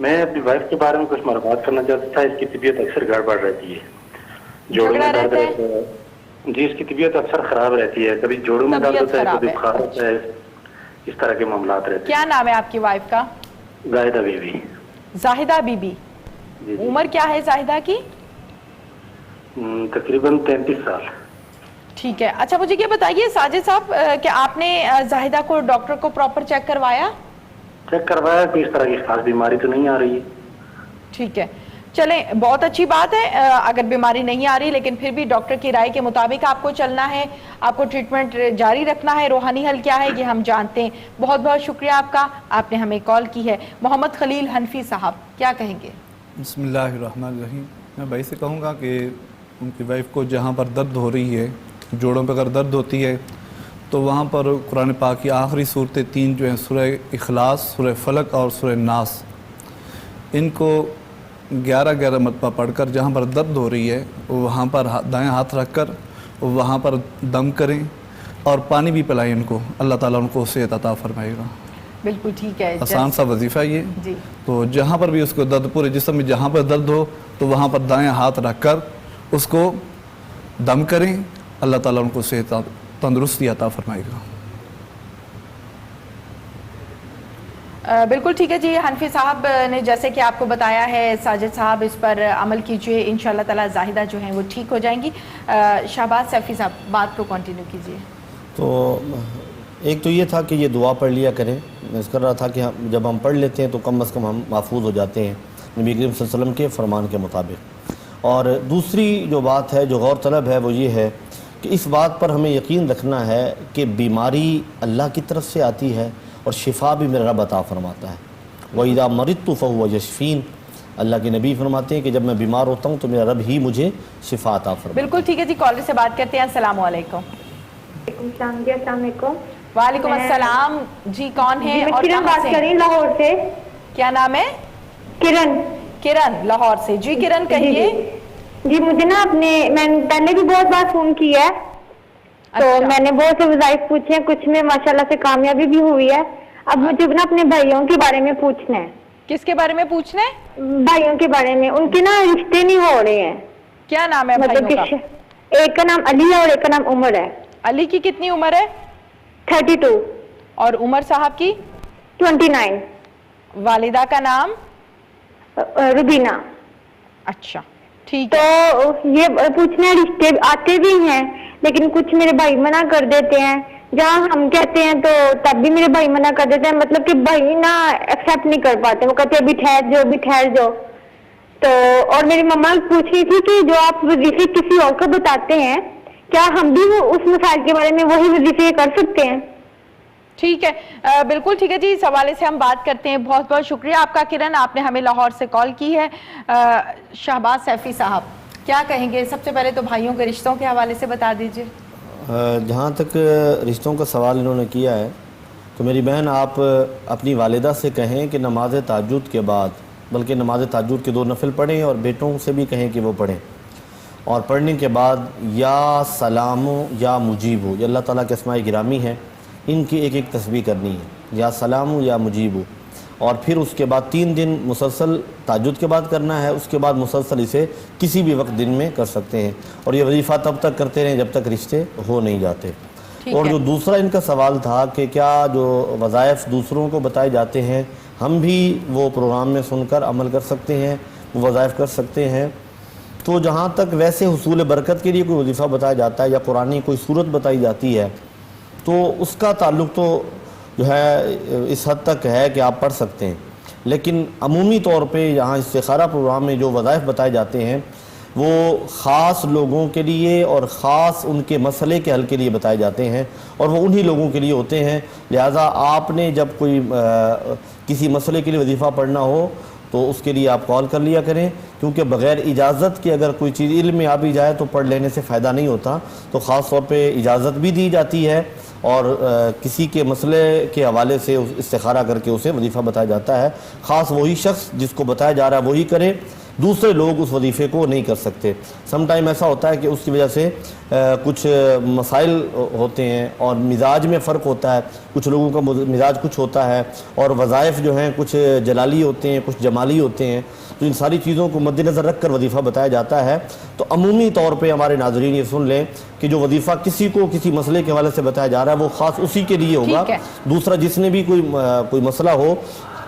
میں اپنی وائف کے بارے میں کچھ معلومات کرنا چاہتا تھا. اس کی طبیعت اکثر گڑبڑ رہتی ہے, جوڑوں میں درد رہتا ہے. جی, اس کی طبیعت اکثر خراب رہتی ہے, کبھی جوڑوں میں درد ہوتا ہے, کبھی بخار ہوتا ہے, اس طرح کے معاملات رہتے ہیں. کیا نام ہے آپ کی وائف کا؟ زاہدہ بی بی. زاہدہ بی بی. عمر کیا ہے زاہدہ کی؟ تقریباً 33 سال. ٹھیک ہے. اچھا مجھے یہ بتائیے ساجد صاحب کہ آپ نے زاہدہ کو ڈاکٹر کو پراپر چیک کروایا؟ چیک کروایا, کوئی اس طرح کی خاص بیماری تو نہیں آ رہی ہے. ٹھیک ہے, چلیں بہت اچھی بات ہے. اگر بیماری نہیں آ رہی لیکن پھر بھی ڈاکٹر کی رائے کے مطابق آپ کو چلنا ہے, آپ کو ٹریٹمنٹ جاری رکھنا ہے. روحانی حل کیا ہے یہ ہم جانتے ہیں. بہت بہت شکریہ آپ کا, آپ نے ہمیں کال کی ہے. محمد خلیل حنفی صاحب کیا کہیں گے؟ بسم اللہ الرحمن الرحیم. میں بھائی سے کہوں گا کہ ان کی وائف کو جہاں پر درد ہو رہی ہے, جوڑوں پہ اگر درد ہوتی ہے تو وہاں پر قرآن پاک کی آخری صورتیں 3 جو ہیں, سورہ اخلاص, سورہ فلق اور سورہ ناس, ان کو 11 مرتبہ پڑھ کر جہاں پر درد ہو رہی ہے وہاں پر دائیں ہاتھ رکھ کر وہاں پر دم کریں اور پانی بھی پلائیں ان کو. اللہ تعالیٰ ان کو صحت عطا فرمائے گا. بالکل ٹھیک ہے, آسان سا وظیفہ یہ. جی, تو جہاں پر بھی اس کو درد, پورے جسم میں جہاں پر درد ہو تو وہاں پر دائیں ہاتھ رکھ کر اس کو دم کریں. اللہ تعالیٰ ان کو صحت تندرستی عطا فرمائے گا. بالکل ٹھیک ہے جی. حنفی صاحب نے جیسے کہ آپ کو بتایا ہے, ساجد صاحب اس پر عمل کیجئے, انشاءاللہ تعالی زاہدہ جو ہیں وہ ٹھیک ہو جائیں گی. شہباز سیفی صاحب بات کو کنٹینیو کیجئے. تو ایک تو یہ تھا کہ یہ دعا پڑھ لیا کریں. میں اس کر رہا تھا کہ جب ہم پڑھ لیتے ہیں تو کم از کم ہم محفوظ ہو جاتے ہیں نبی کریم صلی اللہ علیہ وسلم کے فرمان کے مطابق. اور دوسری جو بات ہے جو غور طلب ہے وہ یہ ہے کہ اس بات پر ہمیں یقین رکھنا ہے کہ بیماری اللہ کی طرف سے آتی ہے اور شفا بھی میرا رب عطا فرماتا ہے. وَإِذَا مَرِضْتُ فَهُوَ يَشْفِينِ. اللہ کے نبی فرماتے ہیں کہ جب میں بیمار ہوتا ہوں تو میرا رب ہی مجھے شفا عطا فرماتا ہے. بالکل ٹھیک ہے جی. کالر سے بات کرتے ہیں. السلام علیکم. السلام جی. السلام علیکم. وعلیکم السلام جی. کون ہے میں اور کرن کہاں بات سے؟ کر رہی ہوں لاہور سے. کیا نام ہے؟ کرن. کرن لاہور سے. جی کرن کہیے. جی مجھے نا میں پہلے بھی بہت بار فون کیا ہے تو میں نے بہت سے وظائف پوچھے ہیں, کچھ میں ماشاءاللہ سے کامیابی بھی ہوئی ہے. اب مجھے نا اپنے بھائیوں کے بارے میں پوچھنا ہے. کس کے بارے میں پوچھنا ہے؟ بھائیوں کے بارے میں. ان کے نا رشتے نہیں ہو رہے ہیں. کیا نام ہے مطلب بھائیوں کا؟ ایک کا نام علی ہے اور ایک کا نام عمر ہے. علی کی کتنی عمر ہے؟ 32. اور عمر صاحب کی؟ 29. والدہ کا نام؟ ربینہ. اچھا ٹھیک ہے. تو یہ پوچھنا رشتے آتے بھی ہیں لیکن کچھ میرے بھائی منع کر دیتے ہیں. جہاں ہم کہتے ہیں تو تب بھی میرے بھائی منع کر دیتے ہیں. مطلب کہ بھائی نا ایکسیپٹ نہیں کر پاتے, وہ کہتے ہیں ابھی ٹھہر جاؤ. تو اور میری مما پوچھ رہی تھی کہ جو آپ وظیفے کسی اور کو بتاتے ہیں کیا ہم بھی اس مسائل کے بارے میں وہی وظیفے کر سکتے ہیں؟ ٹھیک ہے, بالکل ٹھیک ہے جی. اس حوالے سے ہم بات کرتے ہیں. بہت بہت شکریہ آپ کا کرن, آپ نے ہمیں لاہور سے کال کی ہے. شہباز سیفی صاحب کیا کہیں گے؟ سب سے پہلے تو بھائیوں کے رشتوں کے حوالے سے بتا دیجئے. جہاں تک رشتوں کا سوال انہوں نے کیا ہے تو میری بہن آپ اپنی والدہ سے کہیں کہ نماز تہجد کے بعد, بلکہ نماز تہجد کے 2 نفل پڑھیں, اور بیٹوں سے بھی کہیں کہ وہ پڑھیں, اور پڑھنے کے بعد یا سلام یا مجیب ہو, یہ اللہ تعالیٰ کے اسماء گرامی ہیں, ان کی ایک ایک تسبیح کرنی ہے, یا سلام یا مجیب ہو. اور پھر اس کے بعد 3 دن مسلسل تہجد کے بعد کرنا ہے. اس کے بعد مسلسل اسے کسی بھی وقت دن میں کر سکتے ہیں, اور یہ وظیفہ تب تک کرتے رہیں جب تک رشتے ہو نہیں جاتے. اور جو دوسرا ان کا سوال تھا کہ کیا جو وظائف دوسروں کو بتائے جاتے ہیں ہم بھی وہ پروگرام میں سن کر عمل کر سکتے ہیں, وہ وظائف کر سکتے ہیں. تو جہاں تک ویسے حصول برکت کے لیے کوئی وظیفہ بتایا جاتا ہے یا قرآنی کوئی صورت بتائی جاتی ہے تو اس کا تعلق تو جو ہے اس حد تک ہے کہ آپ پڑھ سکتے ہیں. لیکن عمومی طور پہ یہاں استخارہ پروگرام میں جو وظائف بتائے جاتے ہیں وہ خاص لوگوں کے لیے اور خاص ان کے مسئلے کے حل کے لیے بتائے جاتے ہیں, اور وہ انہی لوگوں کے لیے ہوتے ہیں. لہٰذا آپ نے جب کوئی کسی مسئلے کے لیے وظیفہ پڑھنا ہو تو اس کے لیے آپ کال کر لیا کریں, کیونکہ بغیر اجازت کے اگر کوئی چیز علم میں آ بھی جائے تو پڑھ لینے سے فائدہ نہیں ہوتا. تو خاص طور پہ اجازت بھی دی جاتی ہے اور کسی کے مسئلے کے حوالے سے استخارہ کر کے اسے وظیفہ بتایا جاتا ہے. خاص وہی شخص جس کو بتایا جا رہا ہے وہی کرے, دوسرے لوگ اس وظیفے کو نہیں کر سکتے. سم ٹائم ایسا ہوتا ہے کہ اس کی وجہ سے کچھ مسائل ہوتے ہیں اور مزاج میں فرق ہوتا ہے, کچھ لوگوں کا مزاج کچھ ہوتا ہے اور وظائف جو ہیں کچھ جلالی ہوتے ہیں, کچھ جمالی ہوتے ہیں. تو ان ساری چیزوں کو مد نظر رکھ کر وظیفہ بتایا جاتا ہے. تو عمومی طور پہ ہمارے ناظرین یہ سن لیں کہ جو وظیفہ کسی کو کسی مسئلے کے حوالے سے بتایا جا رہا ہے وہ خاص اسی کے لیے ہوگا. دوسرا جس نے بھی کوئی مسئلہ ہو,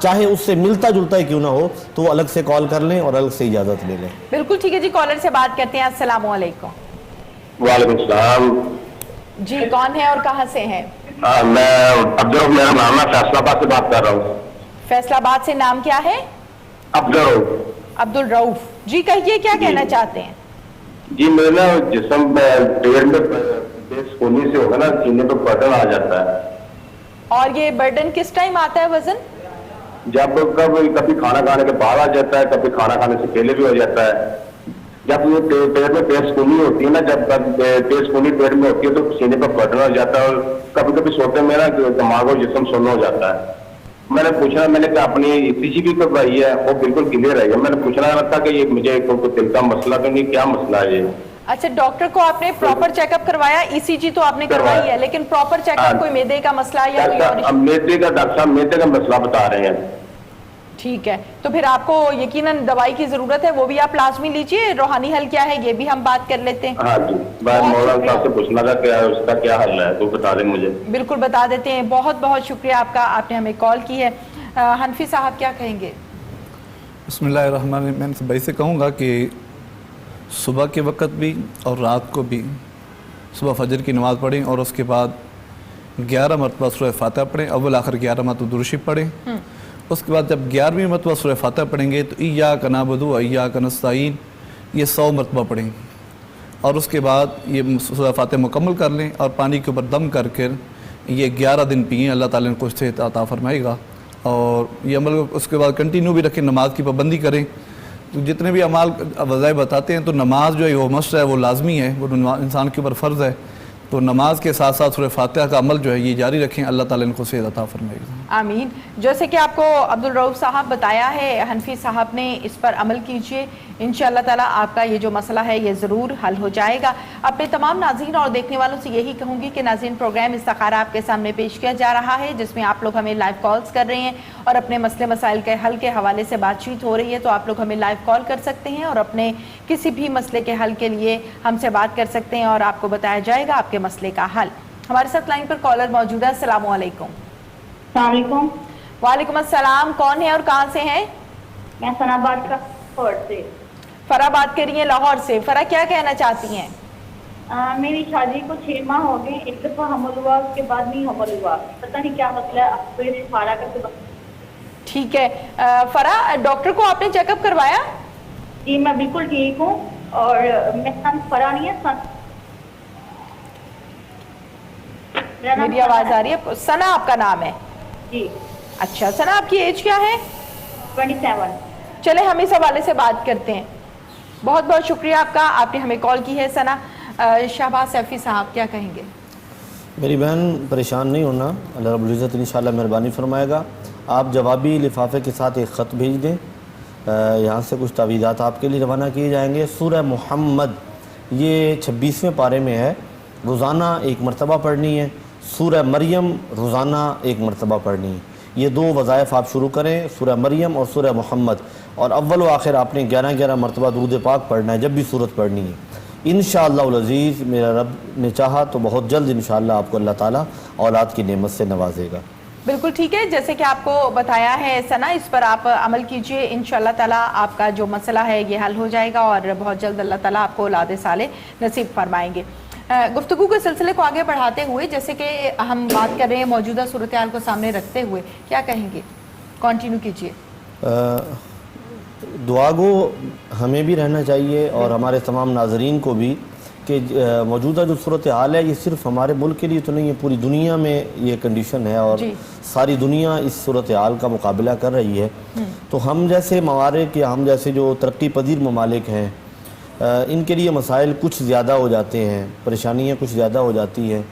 چاہے اس سے ملتا جلتا ہی کیوں نہ ہو, تو وہ الگ سے کال کر لیں اور الگ سے اجازت لے لیں. بالکل ٹھیک ہے جی, کالر سے بات کرتے ہیں. السلام علیکم. وعلیکم السلام. جی کون ہے اور کہاں سے ہیں؟ میں عبدالرؤف میرا نام ہے, فیصلہ آباد سے بات کر رہا ہوں. فیصلہ آباد سے. نام کیا ہے؟ عبدالرؤف. عبدالرؤف جی, کہیے کیا کہنا چاہتے ہیں؟ جی میرے نا جسم پیڑ میں بے سکونی سے ہوگا نا, سینے پہ برڈن آ جاتا ہے. اور یہ برڈن کس ٹائم آتا ہے وزن؟ جب کبھی کھانا کھانے کے بعد آ جاتا ہے, کبھی کھانا کھانے سے پہلے بھی ہو جاتا ہے. جب یہ پیٹ میں بے سکونی ہوتی ہے نا, جب بے سکونی پیٹ میں ہوتی ہے تو سینے پر برڈن ہو جاتا ہے, اور کبھی کبھی سوتے میں نا دماغ اور جسم سن ہو جاتا ہے. میں نے پوچھنا, میں نے کہا اپنی ECG بھی کروائی ہے, وہ بالکل کلیئر ہے. میں نے پوچھنا تھا کہ یہ مجھے کوئی دل کا مسئلہ تو نہیں, کیا مسئلہ ہے یہ؟ اچھا, ڈاکٹر کو آپ نے پراپر چیک اپ کروایا؟ ECG تو آپ نے کروائی ہے, لیکن پراپر چیک اپ کوئی میدے کا مسئلہ یا کوئی اور؟ میدے کا, ڈاکٹر صاحب میدے کا مسئلہ بتا رہے ہیں. ٹھیک ہے, تو پھر آپ کو یقیناً دوائی کی ضرورت ہے, وہ بھی آپ لازمی لیجئے. روحانی حل کیا ہے یہ بھی ہم بات کر لیتے ہیں. ہاں جی, میں مولانا صاحب سے پوچھنا تھا کہ اس کا کیا حل ہے, تو بتا دیں مجھے. بالکل بتا دیتے ہیں. بہت بہت شکریہ آپ کا, آپ نے ہمیں کال کی ہے. حنفی صاحب کیا کہیں گے؟ بسم اللہ الرحمن الرحیم. میں بھائی سے کہوں گا کہ صبح کے وقت بھی اور رات کو بھی صبح فجر کی نماز پڑھیں, اور اس کے بعد 11 مرتبہ سورہ فاتحہ پڑھیں. اول آخر 11 مرتبہ درود شریف پڑھیں. اس کے بعد جب 11ویں مرتبہ سورہ فاتحہ پڑھیں گے تو ایاک نعبد و ایاک نستعین یہ 100 مرتبہ پڑھیں, اور اس کے بعد یہ سورہ فاتحہ مکمل کر لیں اور پانی کے اوپر دم کر کے یہ 11 دن پئیں. اللہ تعالیٰ نے کچھ صحت عطا فرمائے گا. اور یہ عمل اس کے بعد کنٹینیو بھی رکھیں, نماز کی پابندی کریں. تو جتنے بھی اعمال وظائف بتاتے ہیں تو نماز جو ہے وہ مشر ہے, وہ لازمی ہے, وہ انسان کے اوپر فرض ہے. تو نماز کے ساتھ ساتھ سورہ فاتحہ کا عمل جو ہے یہ جاری رکھیں. اللہ تعالیٰ ان کو صحت عطا فرمائے گا. آمین. جیسے کہ آپ کو عبدالرؤف صاحب بتایا ہے, حنفی صاحب نے, اس پر عمل کیجئے. انشاءاللہ تعالیٰ آپ کا یہ جو مسئلہ ہے یہ ضرور حل ہو جائے گا. اپنے تمام ناظرین اور دیکھنے والوں سے یہی کہوں گی کہ ناظرین, پروگرام استخارہ آپ کے سامنے پیش کیا جا رہا ہے, جس میں آپ لوگ ہمیں لائیو کالز کر رہے ہیں اور اپنے مسئلے مسائل کے حل کے حوالے سے بات چیت ہو رہی ہے. تو آپ لوگ ہمیں لائیو کال کر سکتے ہیں اور اپنے کسی بھی مسئلے کے حل کے لیے ہم سے بات کر سکتے ہیں, اور آپ کو بتایا جائے گا آپ کے مسئلے کا حل. ہمارے ساتھ لائن پر کالر موجود ہے. السلام علیکم. السلام علیکم. وعلیکم السلام. کون ہے اور کہاں سے ہیں؟ میں ثنا بات کر لاہور سے. فرا بات کر رہی ہیں لاہور سے. فرا کیا کہنا چاہتی ہیں؟ میری شادی کو 6 ماہ ہو گئے, ایک دفعہ حمل ہوا, اس کے بعد نہیں حمل ہوا. پتہ نہیں کیا مسئلہ ہے, آپ کو یہ سفارہ کر کے. ٹھیک ہے فرا, ڈاکٹر کو آپ نے چیک اپ کروایا؟ جی میں بالکل ٹھیک ہوں, اور میرا نام فرا نہیں ہے, میری آواز آ رہی ہے. ثنا آپ کا نام ہے؟ جی. اچھا ثنا, آپ کی ایج کیا ہے؟ 27. چلے ہم اس حوالے سے بات کرتے ہیں. بہت بہت شکریہ آپ کا, آپ نے ہمیں کال کی ہے. ثنا, شہباز سیفی صاحب کیا کہیں گے؟ میری بہن پریشان نہیں ہونا, اللہ رب العزت انشاءاللہ مہربانی فرمائے گا. آپ جوابی لفافے کے ساتھ ایک خط بھیج دیں, یہاں سے کچھ تعویذات آپ کے لیے روانہ کیے جائیں گے. سورہ محمد یہ 26ویں پارے میں ہے, روزانہ 1 مرتبہ پڑھنی ہے. سورہ مریم روزانہ 1 مرتبہ پڑھنی ہے. یہ 2 وظائف آپ شروع کریں, سورہ مریم اور سورہ محمد, اور اول و آخر آپ نے 11 مرتبہ درود پاک پڑھنا ہے جب بھی سورت پڑھنی ہے. انشاءاللہ العزیز میرا رب نے چاہا تو بہت جلد انشاءاللہ آپ کو اللہ تعالیٰ اولاد کی نعمت سے نوازے گا. بالکل ٹھیک ہے, جیسے کہ آپ کو بتایا ہے ثنا, اس پر آپ عمل کیجئے. انشاءاللہ تعالیٰ آپ کا جو مسئلہ ہے یہ حل ہو جائے گا, اور بہت جلد اللہ تعالیٰ آپ کو اولاد صالح نصیب فرمائیں گے. گفتگو کے سلسلے کو آگے بڑھاتے ہوئے, جیسے کہ ہم بات کر رہے ہیں موجودہ صورتحال کو سامنے رکھتے ہوئے, کیا کہیں گے؟ کنٹینیو کیجئے. دعا گو ہمیں بھی رہنا چاہیے اور ہمارے تمام ناظرین کو بھی, کہ موجودہ جو صورتحال ہے یہ صرف ہمارے ملک کے لیے تو نہیں ہے, پوری دنیا میں یہ کنڈیشن ہے, اور ساری دنیا اس صورتحال کا مقابلہ کر رہی ہے. تو ہم جیسے موارد یا ہم جیسے جو ترقی پذیر ممالک ہیں, ان کے لیے مسائل کچھ زیادہ ہو جاتے ہیں, پریشانیاں کچھ زیادہ ہو جاتی ہیں.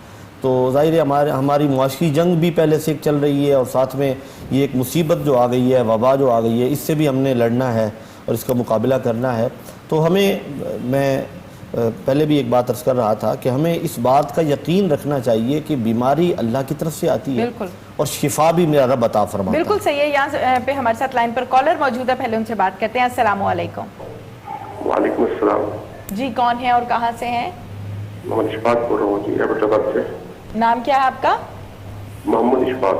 تو ظاہر ہے ہماری معاشی جنگ بھی پہلے سے چل رہی ہے, اور ساتھ میں یہ ایک مصیبت جو آ گئی ہے, وبا جو آ گئی ہے, اس سے بھی ہم نے لڑنا ہے. اور اس کا مقابلہ کرنا ہے تو ہمیں میں پہلے بھی ایک بات عرض کر رہا تھا کہ ہمیں اس بات کا یقین رکھنا چاہیے کہ بیماری اللہ کی طرف سے آتی ہے بالکل اور شفا بھی میرا رب عطا فرماتا ہے. بالکل صحیح ہے. یہاں پہ ہمارے ساتھ لائن پر کالر موجود ہے, پہلے ان سے بات کرتے ہیں. السلام علیکم. وعلیکم السلام. جی کون ہے اور کہاں سے ہیں؟ محمد اشفاق بول رہا ہوں جی, ایبٹ آباد سے. نام کیا ہے آپ کا؟ محمد اشفاق.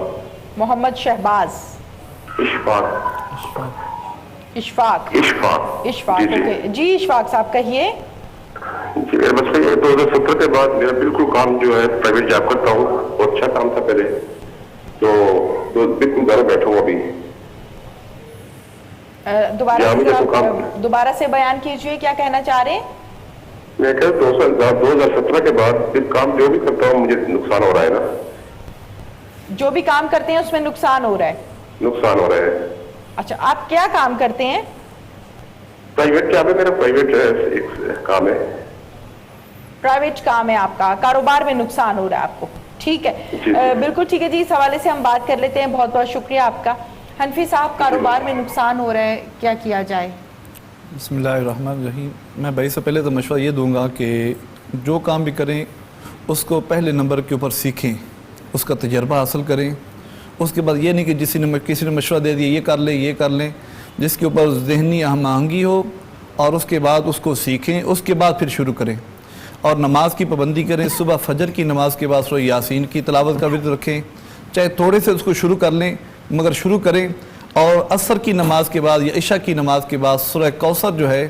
محمد شہباز. اشفاق. اشفاق. اشفاق. اشفاق. اوکے جی اشفاق صاحب کہیے. جی میرا مسئلہ یہ 2017 کے بعد میرا بالکل کام جو ہے پرائیویٹ جاب کرتا ہوں, بہت اچھا کام تھا پہلے, تو بالکل گھر بیٹھا ہوں ابھی. دوبارہ سے بیان کیجئے, کیا کہنا چاہ رہے ہیں؟ میں کہہ 2017 کے بعد پھر کام جو بھی کرتا ہوں مجھے نقصان ہو رہا ہے نا. جو بھی کام کرتے ہیں اس میں نقصان ہو رہا ہے؟ نقصان ہو رہا ہے. اچھا آپ کیا کام کرتے ہیں؟ پرائیویٹ جاب ہے میرا, پرائیویٹ ایک کام ہے. پرائیویٹ کام ہے آپ کا, کاروبار میں نقصان ہو رہا ہے آپ کو, ٹھیک ہے. بالکل ٹھیک ہے جی, اس حوالے سے ہم بات کر لیتے ہیں. بہت بہت شکریہ آپ کا. حنفی صاحب کاروبار میں نقصان ہو رہا ہے, کیا کیا جائے؟ بسم اللہ الرحمن الرحیم. میں بھائی سے پہلے تو مشورہ یہ دوں گا کہ جو کام بھی کریں اس کو پہلے نمبر کے اوپر سیکھیں, اس کا تجربہ حاصل کریں. اس کے بعد یہ نہیں کہ کسی نے مشورہ دے دیا یہ کر لیں یہ کر لیں, جس کے اوپر ذہنی ہم آہنگی ہو اور اس کے بعد اس کو سیکھیں, اس کے بعد پھر شروع کریں. اور نماز کی پابندی کریں. صبح فجر کی نماز کے بعد سورہ یاسین کی تلاوت کا ورد رکھیں, چاہے تھوڑے سے اس کو شروع کر لیں مگر شروع کریں. اور عصر کی نماز کے بعد یا عشاء کی نماز کے بعد سورہ کوثر جو ہے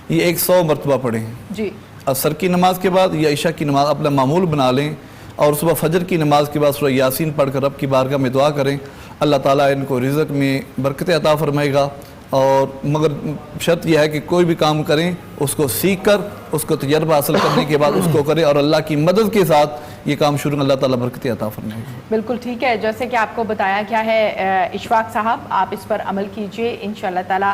یہ 100 مرتبہ پڑھیں. جی عصر کی نماز کے بعد یا عشاء کی نماز اپنا معمول بنا لیں, اور صبح فجر کی نماز کے بعد سورہ یاسین پڑھ کر رب کی بارگاہ میں دعا کریں. اللہ تعالیٰ ان کو رزق میں برکت عطا فرمائے گا. اور مگر شرط یہ ہے کہ کوئی بھی کام کریں اس کو سیکھ کر, اس کو تجربہ حاصل کرنے کے بعد اس کو کریں, اور اللہ کی مدد کے ساتھ یہ کام شروع اللہ تعالیٰ برکت عطا فرمائے گا. بالکل ٹھیک ہے, جیسے کہ آپ کو بتایا کیا ہے اشفاق صاحب, آپ اس پر عمل کیجئے, انشاءاللہ تعالیٰ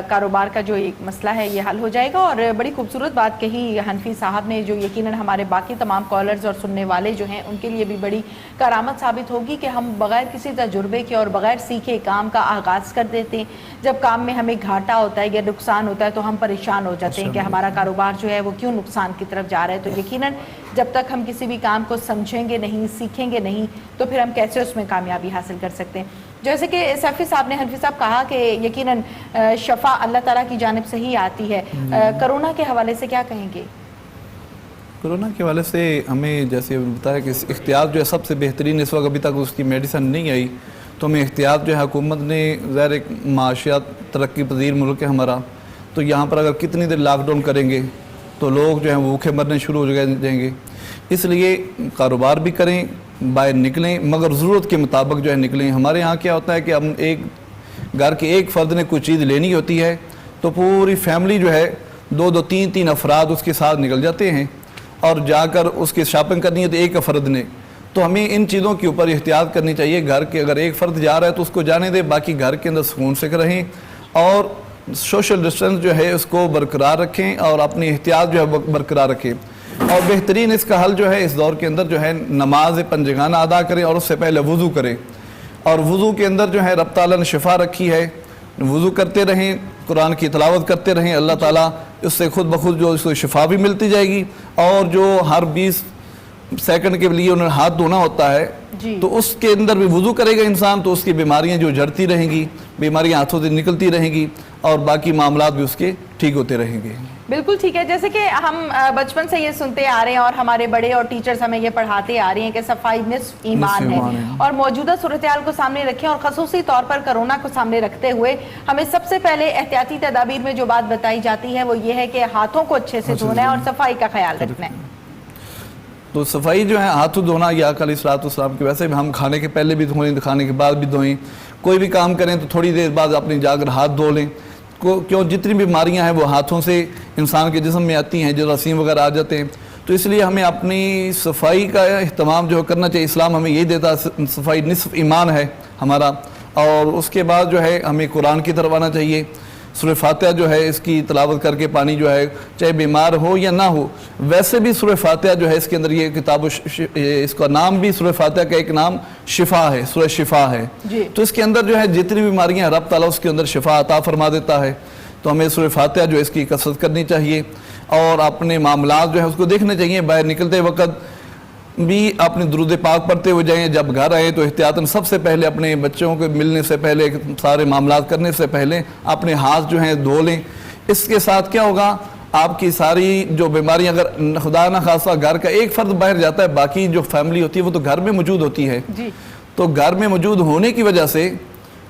کاروبار کا جو ایک مسئلہ ہے یہ حل ہو جائے گا. اور بڑی خوبصورت بات کہی حنفی صاحب نے, جو یقیناً ہمارے باقی تمام کالرز اور سننے والے جو ہیں ان کے لیے بھی بڑی کرامت ثابت ہوگی کہ ہم بغیر کسی تجربے کے اور بغیر سیکھے کام کا آغاز کر دیتے ہیں. جب کام میں ہمیں گھاٹا ہوتا ہے یا نقصان ہوتا ہے تو ہم پریشان ہو جاتے ہیں کہ ہمارا کاروبار جو ہے وہ کیوں نقصان کی طرف جا رہا ہے. تو یقیناً جب تک ہم کسی بھی کام کو سمجھیں گے نہیں, سیکھیں گے نہیں, تو پھر ہم کیسے اس میں کامیابی حاصل کر سکتے ہیں. جیسے کہ سیفی صاحب نے, حنفی صاحب کہا کہ یقیناً شفا اللہ تعالیٰ کی جانب سے ہی آتی ہے. کرونا کے حوالے سے کیا کہیں گے؟ کرونا کے حوالے سے ہمیں جیسے بتایا کہ احتیاط جو ہے سب سے بہترین, اس وقت ابھی تک اس کی میڈیسن نہیں آئی, تو ہمیں احتیاط جو ہے حکومت نے, ظاہر ایک معاشیات ترقی پذیر ملک ہے ہمارا, تو یہاں پر اگر کتنی دیر لاک ڈاؤن کریں گے تو لوگ جو ہیں بھوکے مرنے شروع ہو جائیں گے. اس لیے کاروبار بھی کریں, باہر نکلیں مگر ضرورت کے مطابق جو ہے نکلیں. ہمارے یہاں کیا ہوتا ہے کہ ہم ایک گھر کے ایک فرد نے کوئی چیز لینی ہوتی ہے تو پوری فیملی جو ہے 2-2 3-3 افراد اس کے ساتھ نکل جاتے ہیں, اور جا کر اس کی شاپنگ کرنی ہے تو ایک فرد نے. تو ہمیں ان چیزوں کے اوپر احتیاط کرنی چاہیے. گھر کے اگر ایک فرد جا رہا ہے تو اس کو جانے دیں, باقی گھر کے اندر سکون سے رہیں, اور سوشل ڈسٹنس جو ہے اس کو برقرار رکھیں, اور اپنی احتیاط جو ہے برقرار رکھیں. اور بہترین اس کا حل جو ہے اس دور کے اندر جو ہے نماز پنجگانہ ادا کریں, اور اس سے پہلے وضو کریں. اور وضو کے اندر جو ہے رب تعالیٰ نے شفا رکھی ہے, وضو کرتے رہیں, قرآن کی تلاوت کرتے رہیں, اللہ تعالیٰ اس سے خود بخود جو اس کو شفا بھی ملتی جائے گی. اور جو ہر 20 سیکنڈ کے لیے انہیں ہاتھ دھونا ہوتا ہے تو اس کے اندر بھی وضو کرے گا انسان, تو اس کی بیماریاں جو جڑتی رہیں گی, بیماریاں ہاتھوں سے نکلتی رہیں گی, اور باقی معاملات بھی اس کے ٹھیک ہوتے رہیں گے. بالکل ٹھیک ہے. جیسے کہ ہم بچپن سے یہ سنتے آ رہے ہیں اور ہمارے بڑے اور ٹیچرز ہمیں یہ پڑھاتے آ رہے ہیں کہ صفائی نصف ایمان ہے, اور موجودہ صورتحال کو سامنے رکھیں, اور خصوصی طور پر کرونا کو سامنے رکھتے ہوئے ہمیں سب سے پہلے احتیاطی تدابیر میں جو بات بتائی جاتی ہے وہ یہ ہے کہ ہاتھوں کو اچھے سے دھونا ہے اور صفائی کا خیال رکھنا ہے. تو صفائی جو ہے ہاتھوں دھونا, یا علیہ الصلوۃ والسلام کی ویسے بھی ہم کھانے کے پہلے بھی دھوئیں, کھانے کے بعد بھی دھوئیں. کوئی بھی کام کریں تو تھوڑی دیر بعد اپنی جا کر ہاتھ دھو لیں. کیوں جتنی بیماریاں ہیں وہ ہاتھوں سے انسان کے جسم میں آتی ہیں, جراثیم وغیرہ آ جاتے ہیں. تو اس لیے ہمیں اپنی صفائی کا اہتمام جو کرنا چاہیے. اسلام ہمیں یہی دیتا ہے, صفائی نصف ایمان ہے ہمارا. اور اس کے بعد جو ہے ہمیں قرآن کی طرف آنا چاہیے. سورہ فاتحہ جو ہے اس کی تلاوت کر کے پانی جو ہے چاہے بیمار ہو یا نہ ہو, ویسے بھی سورہ فاتحہ جو ہے اس کے اندر یہ کتاب اس کا نام بھی سورہ فاتحہ کا ایک نام شفا ہے, سورہ شفا ہے. تو اس کے اندر جو ہے جتنی بیماریاں رب تعالیٰ اس کے اندر شفا عطا فرما دیتا ہے. تو ہمیں سورہ فاتحہ جو ہے اس کی کثرت کرنی چاہیے، اور اپنے معاملات جو ہیں اس کو دیکھنے چاہیے، باہر نکلتے وقت بھی اپنے درود پاک پڑھتے ہوئے جائیں، جب گھر آئیں تو احتیاطاً سب سے پہلے اپنے بچوں کے ملنے سے پہلے، سارے معاملات کرنے سے پہلے اپنے ہاتھ جو ہیں دھو لیں۔ اس کے ساتھ کیا ہوگا، آپ کی ساری جو بیماریاں، اگر خدا نہ خاصہ گھر کا ایک فرد باہر جاتا ہے، باقی جو فیملی ہوتی ہے وہ تو گھر میں موجود ہوتی ہے، جی تو گھر میں موجود ہونے کی وجہ سے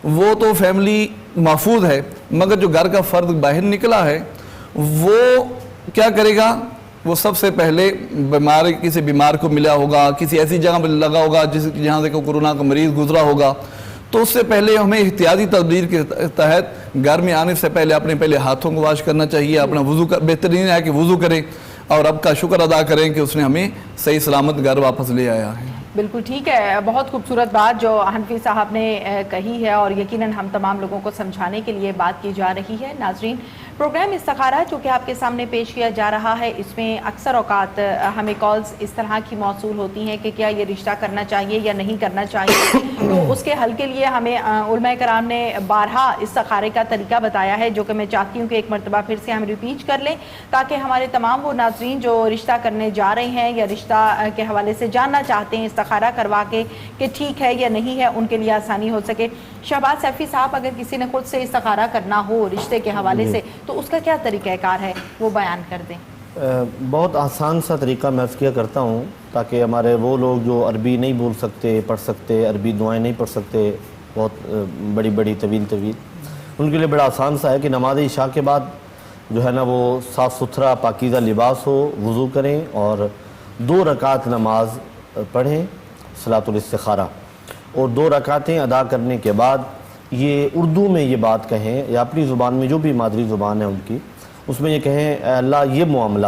وہ تو فیملی محفوظ ہے، مگر جو گھر کا فرد باہر نکلا ہے وہ کیا کرے گا، وہ سب سے پہلے کسی بیمار کو ملا ہوگا، کسی ایسی جگہ پہ لگا ہوگا جہاں سے کورونا کا مریض گزرا ہوگا، تو اس سے پہلے ہمیں احتیاطی تدبیر کے تحت گھر میں آنے سے پہلے اپنے پہلے ہاتھوں کو واش کرنا چاہیے، اپنا وضو بہترین ہے کہ وضو کریں اور رب کا شکر ادا کریں کہ اس نے ہمیں صحیح سلامت گھر واپس لے آیا ہے۔ بالکل ٹھیک ہے، بہت خوبصورت بات جو حنفی صاحب نے کہی ہے، اور یقیناً ہم تمام لوگوں کو سمجھانے کے لیے بات کی جا رہی ہے۔ ناظرین، پروگرام استخارہ جو کہ آپ کے سامنے پیش کیا جا رہا ہے، اس میں اکثر اوقات ہمیں کالز اس طرح کی موصول ہوتی ہیں کہ کیا یہ رشتہ کرنا چاہیے یا نہیں کرنا چاہیے، تو اس کے حل کے لیے ہمیں علماء کرام نے بارہا استخارے کا طریقہ بتایا ہے، جو کہ میں چاہتی ہوں کہ ایک مرتبہ پھر سے ہم ریپیٹ کر لیں، تاکہ ہمارے تمام وہ ناظرین جو رشتہ کرنے جا رہے ہیں یا رشتہ کے حوالے سے جاننا چاہتے ہیں استخارہ کروا کے کہ ٹھیک ہے یا نہیں ہے، ان کے لیے آسانی ہو سکے۔ شہباز سیفی صاحب، اگر کسی نے خود سے استخارہ کرنا ہو رشتے کے حوالے سے تو اس کا کیا طریقہ کار ہے، وہ بیان کر دیں۔ بہت آسان سا طریقہ میں عرض کیا کرتا ہوں، تاکہ ہمارے وہ لوگ جو عربی نہیں بول سکتے، پڑھ سکتے، عربی دعائیں نہیں پڑھ سکتے بہت بڑی بڑی طویل ان کے لیے بڑا آسان سا ہے کہ نماز عشاء کے بعد جو ہے نا وہ صاف ستھرا پاکیزہ لباس ہو، وضو کریں اور 2 رکعت نماز پڑھیں صلاۃ الاستخارہ، اور 2 رکعتیں ادا کرنے کے بعد یہ اردو میں یہ بات کہیں یا اپنی زبان میں جو بھی مادری زبان ہے ان کی، اس میں یہ کہیں اے اللہ یہ معاملہ،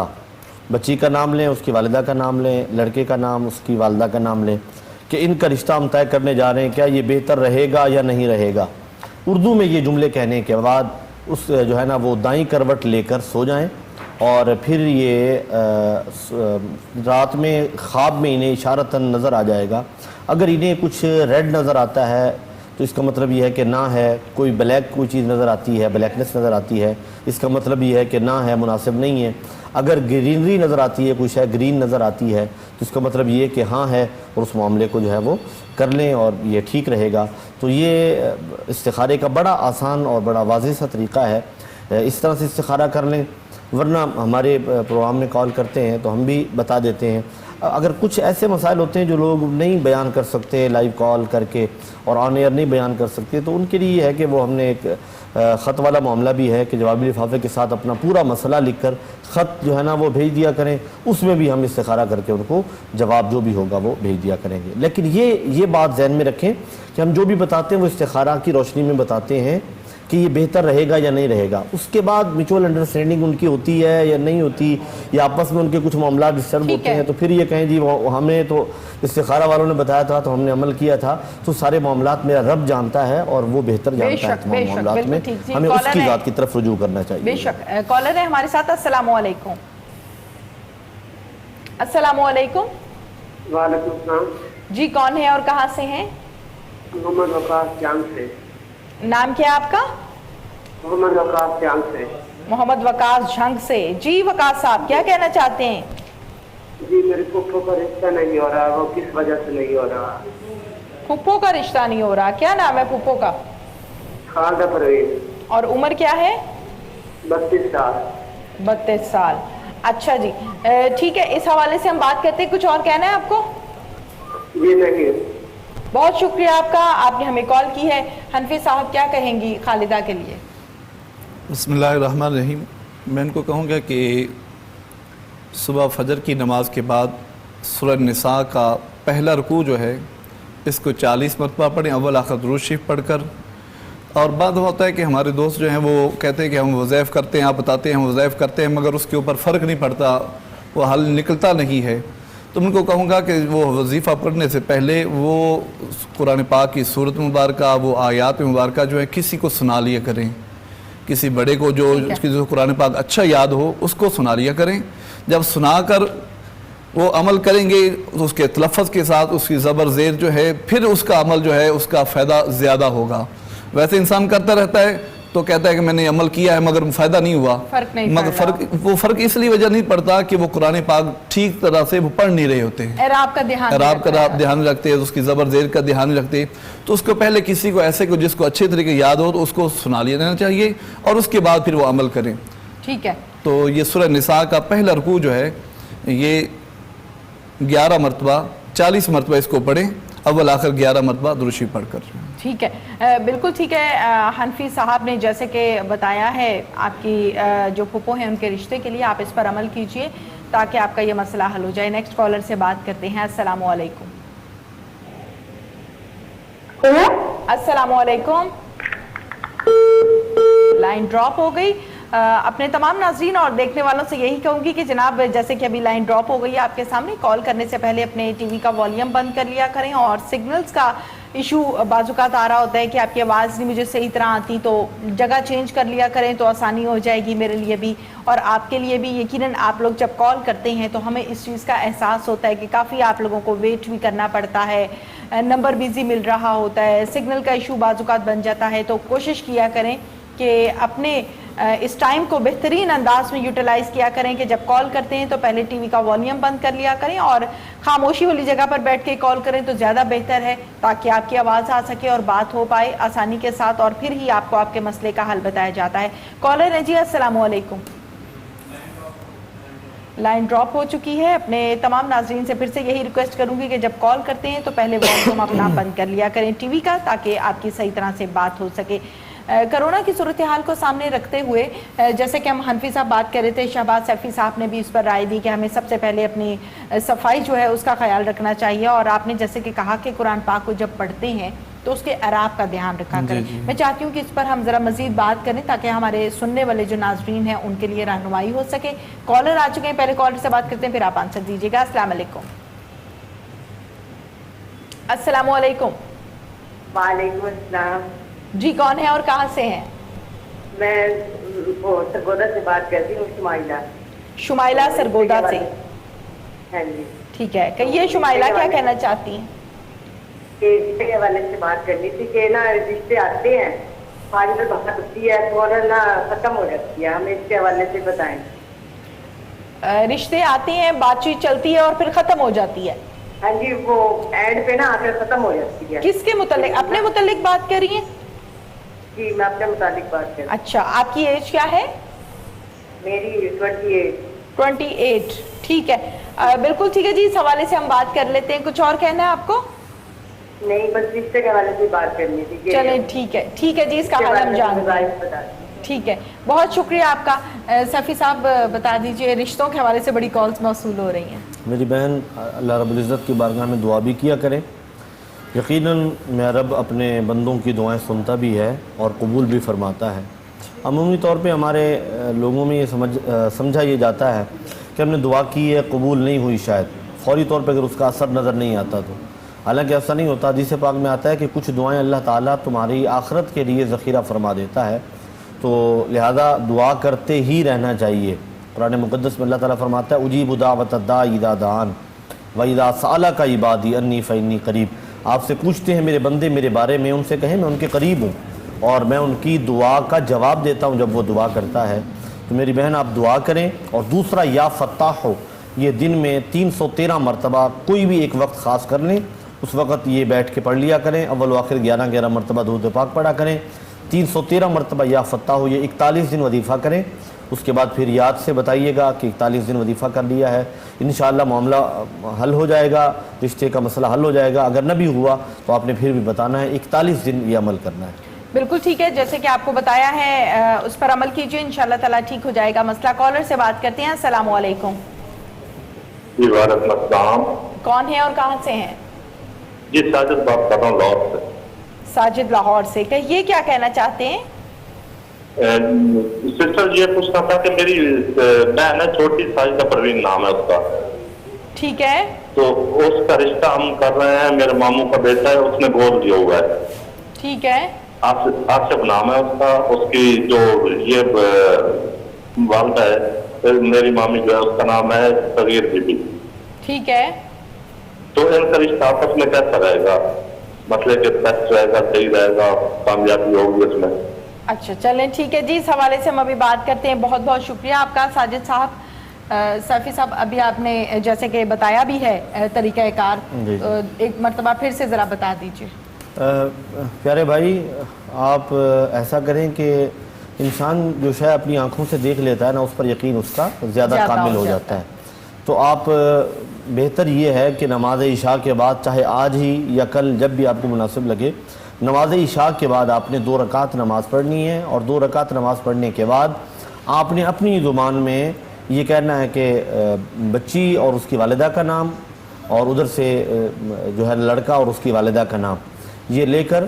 بچی کا نام لیں، اس کی والدہ کا نام لیں، لڑکے کا نام، اس کی والدہ کا نام لیں، کہ ان کا رشتہ ہم طے کرنے جا رہے ہیں، کیا یہ بہتر رہے گا یا نہیں رہے گا۔ اردو میں یہ جملے کہنے کے بعد اس جو ہے نا وہ دائیں کروٹ لے کر سو جائیں، اور پھر یہ رات میں خواب میں انہیں اشارتاً نظر آ جائے گا۔ اگر انہیں کچھ ریڈ نظر آتا ہے تو اس کا مطلب یہ ہے کہ نہ ہے، کوئی بلیک کوئی چیز نظر آتی ہے، بلیکنس نظر آتی ہے، اس کا مطلب یہ ہے کہ نہ ہے، مناسب نہیں ہے۔ اگر گرینری نظر آتی ہے، کوئی شے گرین نظر آتی ہے تو اس کا مطلب یہ ہے کہ ہاں ہے، اور اس معاملے کو جو ہے وہ کر لیں اور یہ ٹھیک رہے گا۔ تو یہ استخارے کا بڑا آسان اور بڑا واضح سا طریقہ ہے، اس طرح سے استخارہ کر لیں۔ ورنہ ہمارے پروگرام میں کال کرتے ہیں تو ہم بھی بتا دیتے ہیں۔ اگر کچھ ایسے مسائل ہوتے ہیں جو لوگ نہیں بیان کر سکتے لائیو کال کر کے اور آن ایئر نہیں بیان کر سکتے، تو ان کے لیے یہ ہے کہ وہ ہم نے ایک خط والا معاملہ بھی ہے کہ جوابی لفافے کے ساتھ اپنا پورا مسئلہ لکھ کر خط جو ہے نا وہ بھیج دیا کریں، اس میں بھی ہم استخارہ کر کے ان کو جواب جو بھی ہوگا وہ بھیج دیا کریں گے۔ لیکن یہ بات ذہن میں رکھیں کہ ہم جو بھی بتاتے ہیں وہ استخارہ کی روشنی میں بتاتے ہیں کہ یہ بہتر رہے گا یا نہیں رہے گا۔ اس کے بعد میوچول انڈرسٹینڈنگ ان کی ہوتی ہے یا نہیں ہوتی، یا آپس میں ان کے کچھ معاملات ڈسٹرب ہوتے ہیں، تو پھر یہ کہیں جی ہمیں تو استخارہ والوں نے بتایا تھا تو ہم نے عمل کیا تھا، تو سارے معاملات میرا رب جانتا ہے اور وہ بہتر جانتا ہے تمام معاملات میں، ہمیں اس کی ذات کی طرف رجوع کرنا چاہیے۔ بے شک۔ کالر ہے ہمارے ساتھ، السلام علیکم۔ السلام علیکم۔ وعلیکم السلام۔ جی کون ہے اور کہاں سے ہیں؟ محمد وقاص جان سے۔ نام کیا آپ کا؟ محمد وقاص جان سے۔ محمد وقاص جھنگ سے۔ جی وقاص صاحب کیا کہنا چاہتے ہیں؟ جی میرے پھپھو کا رشتہ نہیں ہو رہا، وہ کس وجہ سے نہیں ہو رہا؟ پھپھو کا رشتہ نہیں ہو رہا، کیا نام ہے پھپھو کا؟ خالدہ پروین۔ اور عمر کیا ہے؟ 32 سال۔ 32 سال۔ اچھا جی ٹھیک ہے، اس حوالے سے ہم بات کرتے ہیں، کچھ اور کہنا ہے آپ کو؟ یہ نہیں۔ بہت شکریہ آپ کا، آپ نے ہمیں کال کی ہے۔ حنفی صاحب کیا کہیں گی خالدہ کے لیے؟ بسم اللہ الرحمن الرحیم۔ میں ان کو کہوں گا کہ صبح فجر کی نماز کے بعد سورہ نساء کا پہلا رکوع جو ہے اس کو 40 مرتبہ پڑھیں، اول آخر درود شریف پڑھ کر۔ اور بعد ہوتا ہے کہ ہمارے دوست جو ہیں وہ کہتے ہیں کہ ہم وظائف کرتے ہیں، آپ بتاتے ہیں ہم وظائف کرتے ہیں، مگر اس کے اوپر فرق نہیں پڑتا، وہ حل نکلتا نہیں ہے۔ تو ان کو کہوں گا کہ وہ وظیفہ پڑھنے سے پہلے وہ قرآن پاک کی سورت مبارکہ، وہ آیات مبارکہ جو ہے کسی کو سنا لیا کریں، کسی بڑے کو جو اس کی جو قرآن پاک اچھا یاد ہو اس کو سنا لیا کریں۔ جب سنا کر وہ عمل کریں گے اس کے تلفظ کے ساتھ، اس کی زبر زیر جو ہے، پھر اس کا عمل جو ہے اس کا فائدہ زیادہ ہوگا۔ ویسے انسان کرتا رہتا ہے تو کہتا ہے کہ میں نے عمل کیا ہے مگر فائدہ نہیں ہوا. فرق نہیں مگر وہ فرق اس لیے وجہ نہیں پڑتا کہ وہ قرآن پاک ٹھیک طرح سے وہ پڑھ نہیں رہے ہوتے ہیں, اعراب کا دھیان رکھتے ہیں, اس کی زبر زیر کا دھیان رکھتے. تو اس کو پہلے کسی کو ایسے کو جس کو اچھے طریقے یاد ہو تو اس کو سنا لینا چاہیے اور اس کے بعد پھر وہ عمل کریں. ٹھیک ہے. تو یہ سورہ نساء کا پہلا رکوع جو ہے یہ 11 مرتبہ 40 مرتبہ اس کو پڑھیں, اول آخر 11 مرتبہ درود شریف پڑھ کر. ٹھیک ہے, بالکل ٹھیک ہے. حنفی صاحب نے جیسے کہ بتایا ہے آپ کی جو پھپھو ہیں ان کے رشتے کے لیے آپ اس پر عمل کیجئے تاکہ آپ کا یہ مسئلہ حل ہو جائے. نیکسٹ کالر سے بات کرتے ہیں. السلام علیکم. السلام علیکم. لائن ڈراپ ہو گئی. اپنے تمام ناظرین اور دیکھنے والوں سے یہی کہوں گی کہ جناب جیسے کہ ابھی لائن ڈراپ ہو گئی ہے آپ کے سامنے, کال کرنے سے پہلے اپنے ٹی وی کا والیوم بند کر لیا کریں, اور سگنلز کا ایشو بعض اوقات آ رہا ہوتا ہے کہ آپ کی آواز نہیں مجھے صحیح طرح آتی, تو جگہ چینج کر لیا کریں تو آسانی ہو جائے گی میرے لیے بھی اور آپ کے لیے بھی. یقیناً آپ لوگ جب کال کرتے ہیں تو ہمیں اس چیز کا احساس ہوتا ہے کہ کافی آپ لوگوں کو ویٹ بھی کرنا پڑتا ہے, نمبر بیزی مل رہا ہوتا ہے, سگنل کا ایشو بعض اوقات بن جاتا ہے. تو کوشش کیا کریں کہ اپنے اس ٹائم کو بہترین انداز میں یوٹیلائز کیا کریں کہ جب کال کرتے ہیں تو پہلے ٹی وی کا والیوم بند کر لیا کریں اور خاموشی والی جگہ پر بیٹھ کے کال کریں تو زیادہ بہتر ہے تاکہ آپ کی آواز آ سکے اور بات ہو پائے آسانی کے ساتھ, اور پھر ہی آپ کو آپ کے مسئلے کا حل بتایا جاتا ہے. کالر ہے جی, السلام علیکم. لائن ڈراپ ہو چکی ہے. اپنے تمام ناظرین سے پھر سے یہی ریکویسٹ کروں گی کہ جب کال کرتے ہیں تو پہلے والیوم اپنا بند کر لیا کریں ٹی وی کا تاکہ آپ کی صحیح طرح سے بات ہو سکے. کرونا کی صورتحال کو سامنے رکھتے ہوئے جیسے کہ ہم حنفی صاحب بات کر رہے تھے, شہباز سیفی صاحب نے بھی اس پر رائے دی کہ ہمیں سب سے پہلے اپنی صفائی جو ہے اس کا خیال رکھنا چاہیے, اور آپ نے جیسے کہ کہا کہ قرآن پاک کو جب پڑھتے ہیں تو اس کے اعراب کا دھیان رکھا کریں. میں چاہتی ہوں کہ اس پر ہم ذرا مزید بات کریں تاکہ ہمارے سننے والے جو ناظرین ہیں ان کے لیے رہنمائی ہو سکے. کالر آ چکے ہیں, پہلے کالر سے بات کرتے ہیں پھر آپ آنسر دیجیے گا. السلام علیکم. السلام علیکم. وعلیکم السلام. جی کون ہے اور کہاں سے ہیں؟ میں سرگودا سے بات کرتی ہوں. شمائلہ سرگودا سے. ہاں جی ٹھیک ہے, کہیے شمائلہ کیا کہنا چاہتی ہیں؟ کہ رشتے کے حوالے سے بات کرنی تھی کہ نا رشتے آتے ہیں, پانی میں بات ہوتی ہے فوراً نا ختم ہو جاتی ہے, ہمیں اس کے حوالے سے بتائیں. رشتے آتے ہیں, بات چیت چلتی ہے اور پھر ختم ہو جاتی ہے. ہاں جی, وہ اینڈ پہ نا آ کر ختم ہو جاتی ہے. کس کے متعلق؟ اپنے متعلق بات کر رہی ہیں؟ جی میں اپنے متعلق بات کر رہی ہوں. اچھا, آپ کی ایج کیا ہے؟ میری 28. ٹھیک ہے, بالکل ٹھیک ہے جی, اس حوالے سے ہم بات کر لیتے ہیں. کچھ اور کہنا ہے آپ کو؟ نہیں, بس رشتے کے حوالے سے بات کرنی تھی. چلیں ٹھیک ہے جی, اس کا حل ہم جانتے ہیں. ٹھیک ہے, بہت شکریہ آپ کا. سیفی صاحب بتا دیجئے, رشتوں کے حوالے سے بڑی کالز موصول ہو رہی ہیں. میری بہن, اللہ رب العزت کی بارگاہ میں دعا بھی کیا کریں. یقیناً میرا رب اپنے بندوں کی دعائیں سنتا بھی ہے اور قبول بھی فرماتا ہے. عمومی طور پہ ہمارے لوگوں میں یہ سمجھا یہ جاتا ہے کہ ہم نے دعا کی ہے, قبول نہیں ہوئی شاید, فوری طور پہ اگر اس کا اثر نظر نہیں آتا تو. حالانکہ ایسا نہیں ہوتا. حدیث پاک میں آتا ہے کہ کچھ دعائیں اللہ تعالیٰ تمہاری آخرت کے لیے ذخیرہ فرما دیتا ہے, تو لہذا دعا کرتے ہی رہنا چاہیے. قرآن مقدس میں اللہ تعالیٰ فرماتا ہے اجیب دعوت الداعی اذا دعان واذا سألک عبادی انی فانی قریب. آپ سے پوچھتے ہیں میرے بندے میرے بارے میں, ان سے کہیں میں ان کے قریب ہوں اور میں ان کی دعا کا جواب دیتا ہوں جب وہ دعا کرتا ہے. تو میری بہن آپ دعا کریں. اور دوسرا, یا فتاح ہو, یہ دن میں 313 مرتبہ کوئی بھی ایک وقت خاص کر لیں, اس وقت یہ بیٹھ کے پڑھ لیا کریں. اول و آخر 11 مرتبہ درود پاک پڑھا کریں. 313 مرتبہ یا فتاح ہو, یہ 41 دن وظیفہ کریں. اس کے بعد پھر یاد سے بتائیے گا کہ 41 دن وظیفہ کر لیا ہے, انشاءاللہ معاملہ حل ہو جائے گا, رشتے کا مسئلہ حل ہو جائے گا. اگر نہ بھی ہوا تو آپ نے پھر بھی بتانا ہے, 41 دن یہ عمل کرنا ہے. بالکل ٹھیک ہے, جیسے کہ آپ کو بتایا ہے اس پر عمل کیجئے, انشاءاللہ تعالیٰ ٹھیک ہو جائے گا مسئلہ. کالر سے بات کرتے ہیں. السلام علیکم. جی وعلیکم السلام. کون ہے اور کہاں سے ہیں؟ جی ساجد بات کر رہا ہوں لاہور سے. ساجد لاہور سے, کہیے کیا کہنا چاہتے ہیں؟ سسٹر یہ پوچھنا تھا کہ میری بہن ہے چھوٹی, ساجدہ پروین نام ہے اس کا. ٹھیک ہے, تو اس کا رشتہ ہم کر رہے ہیں, میرے ماموں کا بیٹا ہے, اس نے گود دیا ہوا ہے. ٹھیک ہے, آصف نام ہے اس کا. اس کی جو یہ والدہ ہے میری مامی جو ہے اس کا نام ہے صغیر بی بی. ٹھیک ہے, تو ان کا رشتہ آپس میں کیسا رہے گا؟ مطلب کہ بیسٹ رہے گا, صحیح رہے گا, کامیابی ہوگی اس میں؟ اچھا چلیں ٹھیک ہے جی، اس حوالے سے ہم ابھی بات کرتے ہیں. بہت بہت شکریہ آپ کا ساجد صاحب. سیفی صاحب ابھی آپ نے جیسے کہ بتایا بھی ہے طریقہ کار، ایک مرتبہ پھر سے ذرا بتا دیجئے. پیارے بھائی، آپ ایسا کریں کہ انسان جو شے اپنی آنکھوں سے دیکھ لیتا ہے نا، اس پر یقین اس کا زیادہ کامل ہو جاتا ہے. تو آپ بہتر یہ ہے کہ نماز عشاء کے بعد، چاہے آج ہی یا کل جب بھی آپ کو مناسب لگے، نماز عشاء کے بعد آپ نے 2 رکعت نماز پڑھنی ہے، اور 2 رکعت نماز پڑھنے کے بعد آپ نے اپنی زبان میں یہ کہنا ہے کہ بچی اور اس کی والدہ کا نام، اور ادھر سے جو ہے لڑکا اور اس کی والدہ کا نام، یہ لے کر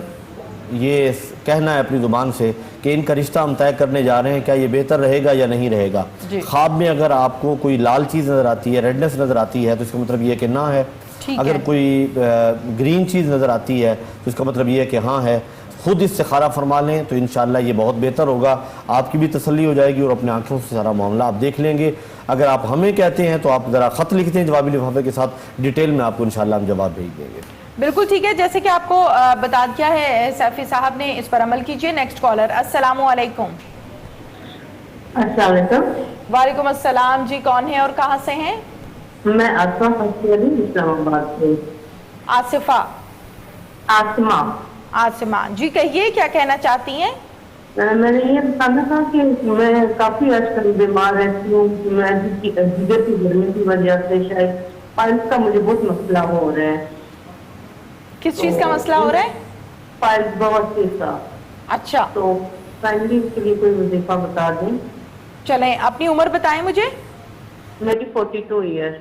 یہ کہنا ہے اپنی زبان سے کہ ان کا رشتہ ہم طے کرنے جا رہے ہیں، کیا یہ بہتر رہے گا یا نہیں رہے گا. خواب میں اگر آپ کو کوئی لال چیز نظر آتی ہے، ریڈنس نظر آتی ہے، تو اس کا مطلب یہ کہ نہ ہے. اگر کوئی گرین چیز نظر آتی ہے تو اس کا مطلب یہ ہے کہ ہاں ہے. خود استخارہ فرما لیں تو انشاءاللہ یہ بہت بہتر ہوگا، آپ کی بھی تسلی ہو جائے گی اور اپنے آنکھوں سے سارا معاملہ آپ دیکھ لیں گے. اگر آپ ہمیں کہتے ہیں تو آپ ذرا خط لکھتے ہیں جوابی لفافے کے ساتھ، ڈیٹیل میں آپ کو انشاءاللہ ہم جواب بھیج دیں گے. بالکل ٹھیک ہے، جیسے کہ آپ کو بتا دیا ہے سیفی صاحب نے، اس پر عمل کیجئے. Next caller. السلام علیکم. السلام علیکم. وعلیکم السلام جی، کون ہے اور کہاں سے ہیں؟ میں آصفہ اسلام آباد سے. آصفہ؟ آسمہ جی، کہیے کیا کہنا چاہتی ہیں؟ میں نے یہ بتانا تھا کہ میں کافی آج کل بیمار رہتی ہوں، میں جگر کی گرمی کی وجہ سے شاید پائلس کا مجھے بہت مسئلہ ہو رہا ہے. کس چیز کا مسئلہ ہو رہا ہے؟ پائلس بہت سا. اچھا، تو فائنلی اس کے لیے کوئی وظیفہ بتا دیں. چلیں اپنی عمر بتائیں مجھے. میری 42 ایئر.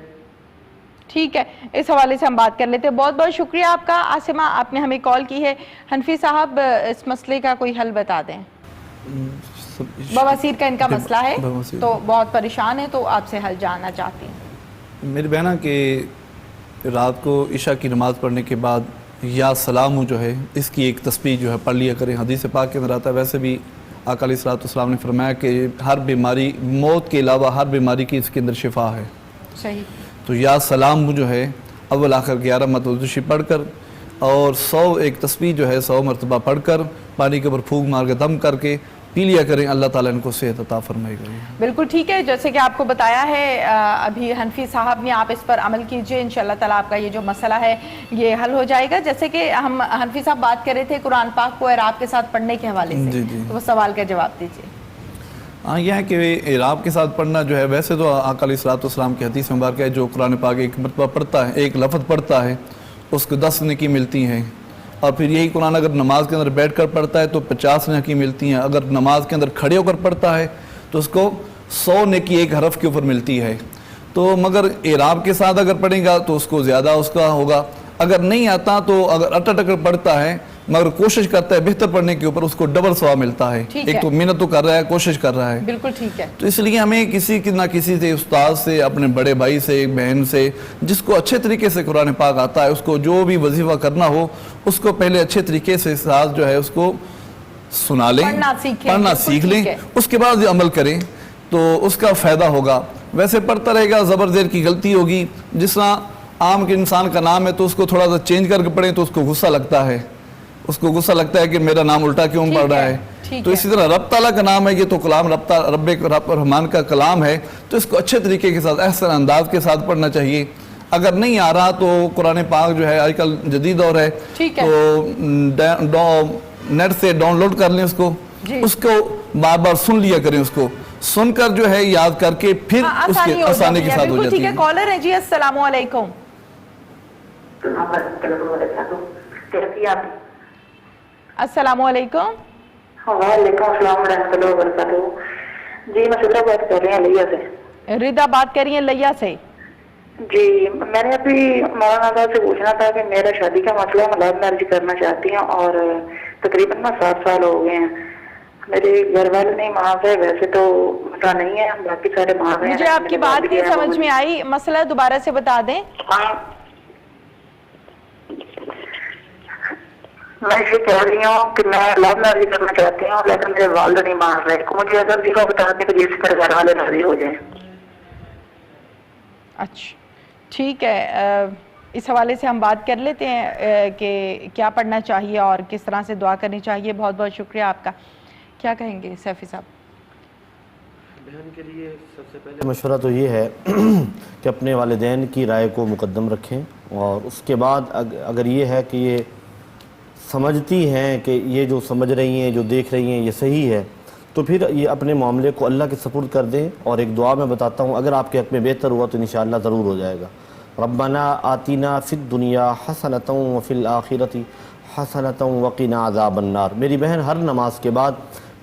ٹھیک ہے، اس حوالے سے ہم بات کر لیتے ہیں. بہت بہت شکریہ آپ کا آسمہ، آپ نے ہمیں کال کی ہے. حنفی صاحب اس مسئلے کا کوئی حل بتا دیں. بواسیر کا ان کا مسئلہ ہے تو بہت پریشان ہے، تو آپ سے حل جاننا چاہتی ہیں. میری بہنہ کہ رات کو عشاء کی نماز پڑھنے کے بعد یا سلام جو ہے اس کی ایک تسبیح جو ہے پڑھ لیا کریں. حدیث پاک کے اندر آتا ہے، ویسے بھی آقا علیہ السلام نے فرمایا کہ ہر بیماری، موت کے علاوہ ہر بیماری کی اس کے اندر شفا ہے. صحیح. تو یا سلام جو ہے اول آخر 11 مرتبہ پڑھ کر، اور 100 ایک تسبیح جو ہے 100 مرتبہ پڑھ کر پانی کے اوپر پھونک مار کے دم کر کے پی لیا کریں. اللہ تعالیٰ ان کو صحت عطا فرمائے گا. بالکل ٹھیک ہے، جیسے کہ آپ کو بتایا ہے ابھی حنفی صاحب نے، آپ اس پر عمل کیجئے، انشاءاللہ تعالیٰ آپ کا یہ جو مسئلہ ہے یہ حل ہو جائے گا. جیسے کہ ہم حنفی صاحب بات کر رہے تھے قرآن پاک کو اعراب کے ساتھ پڑھنے کے حوالے سے، تو وہ سوال کا جواب دیجئے. ہاں، یہ ہے کہ اعراب کے ساتھ پڑھنا جو ہے، ویسے تو آقا علیہ السلام کی حدیث مبارک ہے، جو قرآن پاک ایک مرتبہ پڑھتا ہے، ایک لفظ پڑھتا ہے، اس کو 10 نیکی ملتی ہیں. اور پھر یہی قرآن اگر نماز کے اندر بیٹھ کر پڑھتا ہے تو 50 نیکی ملتی ہیں. اگر نماز کے اندر کھڑے ہو کر پڑھتا ہے تو اس کو 100 نیکی ایک حرف کے اوپر ملتی ہے. تو مگر اعراب کے ساتھ اگر پڑھے گا تو اس کو زیادہ اس کا ہوگا. اگر نہیں آتا تو اگر اٹکر پڑھتا ہے مگر کوشش کرتا ہے بہتر پڑھنے کے اوپر، اس کو ڈبل ثواب ملتا ہے. ایک تو محنت تو کر رہا ہے، کوشش کر رہا ہے. بالکل ٹھیک ہے. تو اس لیے ہمیں کسی نہ کسی سے، استاد سے، اپنے بڑے بھائی سے، بہن سے، جس کو اچھے طریقے سے قرآن پاک آتا ہے، اس کو جو بھی وظیفہ کرنا ہو اس کو پہلے اچھے طریقے سے ساتھ جو ہے اس کو سنا لیں، پڑھنا سیکھ لیں، اس کے بعد عمل کریں تو اس کا فائدہ ہوگا. ویسے پڑھتا رہے گا زبر زیر کی غلطی ہوگی. جس طرح عام کے انسان کا نام ہے تو اس کو تھوڑا سا چینج کر کے پڑھیں تو اس کو غصہ لگتا ہے، اس کو غصہ لگتا ہے کہ میرا نام الٹا کیوں پڑھ رہا ہے. تو اسی طرح رب تعالیٰ کا نام ہے، یہ تو کلام رب رحمان کا کلام ہے، تو اس کو اچھے طریقے کے ساتھ، احسن انداز کے ساتھ پڑھنا چاہیے. اگر نہیں آ رہا تو قرآن پاک جو ہے آج کل جدید دور ہے تو نیٹ سے ڈاؤن لوڈ کر لیں اس کو بار بار سن لیا کریں. اس کو سن کر جو ہے یاد کر کے پھر اس کے آسانی کے ساتھ ہو جاتی ہے. کالر ہے جی. السلام علیکم. السلام علیکم. وعلیکم السلام ورحمۃ اللہ وبرکاتہ. جی میں رضا بات کر رہی ہوں لیا سے. رضا بات کر رہی ہیں لیا سے. جی میں نے ابھی مولانا صاحب سے پوچھنا تھا کہ میرا شادی کا مسئلہ ہے، میں لو میرج کرنا چاہتی ہوں اور تقریباً 7 سال ہو گئے ہیں. میرے گھر والے نہیں معاف ہے، ویسے تو مسئلہ نہیں ہے، باقی سارے معاف ہیں. مجھے آپ کی بات نہیں سمجھ میں آئی، مسئلہ دوبارہ سے بتا دیں. میں یہ کہہ رہی ہوں کہ میں لو میرج کرنا چاہتی ہوں لیکن میرے والد نہیں مان رہے. مجھے اگر بھی بتا دیں کہ جس پر گھر والے راضی ہو جائیں. اچھا ٹھیک ہے، اس حوالے سے ہم بات کر لیتے ہیں کہ کیا پڑھنا چاہیے اور کس طرح سے دعا کرنی چاہیے. بہت بہت شکریہ آپ کا. کیا کہیں گے سیفی صاحب؟ بہن کے لیے سب سے پہلے مشورہ تو یہ ہے کہ اپنے والدین کی رائے کو مقدم رکھیں، اور اس کے بعد اگر یہ ہے کہ یہ سمجھتی ہیں کہ یہ جو سمجھ رہی ہیں، جو دیکھ رہی ہیں، یہ صحیح ہے، تو پھر یہ اپنے معاملے کو اللہ کے سپرد کر دیں. اور ایک دعا میں بتاتا ہوں، اگر آپ کے حق میں بہتر ہوا تو انشاءاللہ ضرور ہو جائے گا. ربنا آتینا فی الدنیا حسنۃ وفی الآخرۃ حسنۃ وقنا عذاب النار. میری بہن ہر نماز کے بعد